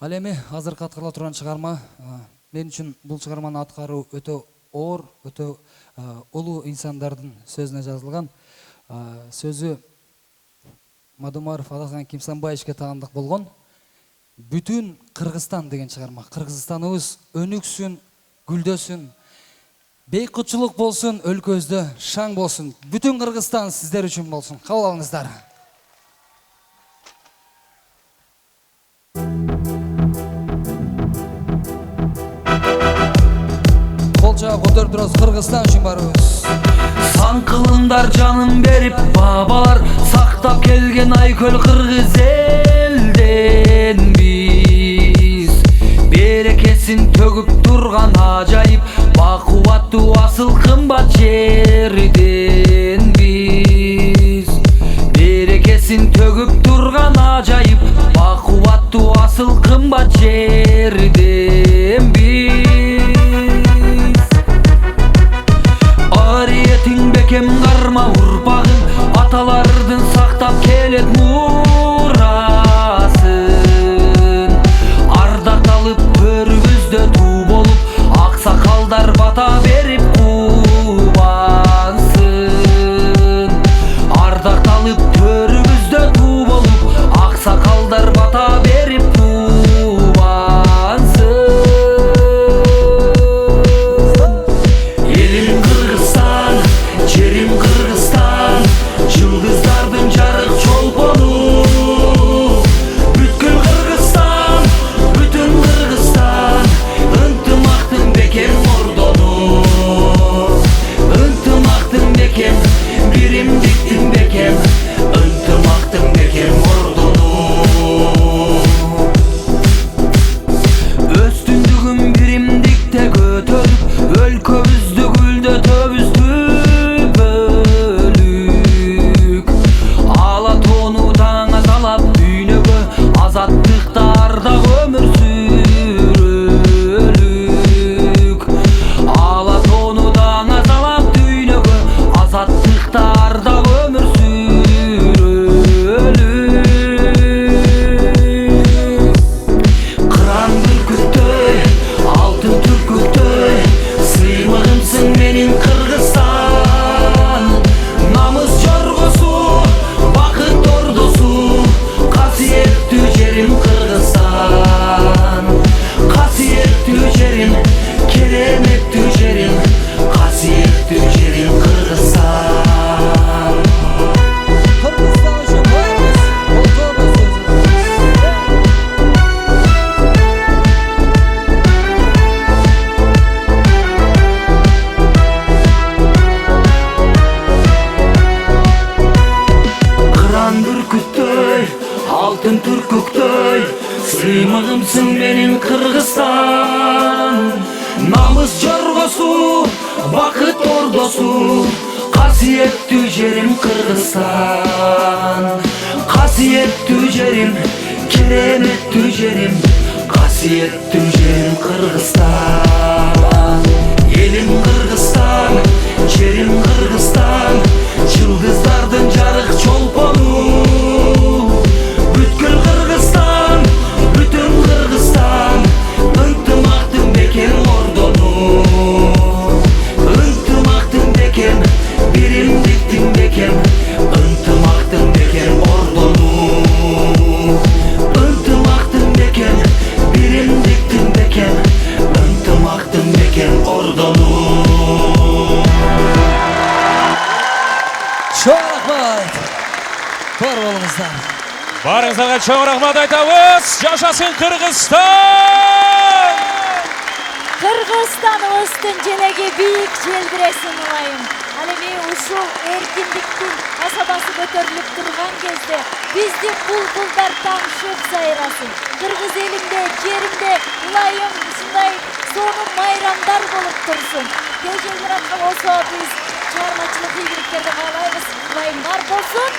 Ал эми азыркы аткарыла турган чыгарма мен үчүн бул чыгарманы аткаруу өтө оор, өтө улуу инсандардын сөзүнө жазылган. Сөзү Мадумаров Алахан Кимсанбаевичке таандык болгон. Бүтүн Кыргызстан деген чыгарма. Кыргызстаныбыз өнүксүн, гүлдөсүн, бейкутчулук болсун, өлкөбүздө шаң болсун. Бүтүн Кыргызстан сиздер үчүн болсун. Кабыл алыңыздар. Кол жаап көтөрүп турабыз, Кыргызстан үчүн барыбыз. Сан кылымдар жанын берип, бабалар сактап келген айкөл кыргыз элден биз. Берекесин төгүп турган ажайып, бакубаттуу асыл кымбат жерден биз. Берекесин төгүп турган ажайып, бакубаттуу асыл кымбат жерден биз. Ариетиң бекем карма урпагын, аталардын сактап келет мурасын. Ардакталып төрүбүздө туу болуп, аксакалдар бата берип кубансын. Ардакталып төрүбүздө туу болуп, аксакалдар бата берип кубансын. Элим Кыргызстан, жерим Кыргызстан, жылдыздардын жарык чолпону. Бүткүл Кыргызстан, бүтүн Кыргызстан, ынтымактын бекем ордону. Ынтымактын бекем, биримдиктин бекем, ынтымактын бекем ордону. Өстүндүгүн биримдикте көтөрүп, өлкөбүздү гүлдөтөбүз түбөлүк. Ала тоону таңа талап дүйнөгө, азаттыктарда өмүр сүрөлүк. Ала тоону таңа талап дүйнөгө, азаттыктарда өмүр сүрөлүк. Кыран бүркүттөй, алтын түркүктөй, сыймыгымсың менин Кыргызстан. Намыс жоргосу, бакыт ордосу, касиеттүү жерим Кыргызстан. Касиеттүү жерим, кереметтүү жерим, касиеттүү жерим Кыргызстан. Кыргызстан үчүн барыбыз, өлкөбүз Кыран бүркүттөй, алтын түркүктөй, сыймыгымсың менин Кыргызстан. Намыс жоргосу, бакыт ордосу, касиеттүү жерим Кыргызстан. Касиеттүү жерим, кереметтүү жерим, касиеттүү жерим Кыргызстан. Элим Кыргызстан, жерим Кыргызстан, жылдыздардын жарык чолпону. Бүткүл Кыргызстан, бүтүн Кыргызстан, ынтымактын бекем ордону. Ынтымактын бекем, биримдиктин бекем, ынтымактын бекем ордону. Ынтымактын бекем, биримдиктин бекем, ынтымактын бекем ордону. чоң рахмат. Бар болуңуздар. Барыңыздарга чоң рахмат айтабыз. Жашасын Кыргызстан! Кыргызстаныбыздын желеги бийик желбиресин улайым. Ал эми ушул эркиндиктин асабасы көтөрүлүп турган кезде биздин булбулдар таңшып сайрасын. Кыргыз элимде, жеримде улайым ушундай сонун майрамдар болуп турсун. Кел желбиратка болсо биз чыгармачылык ийгиликтерди каалайбыз. Улайым бар болсун.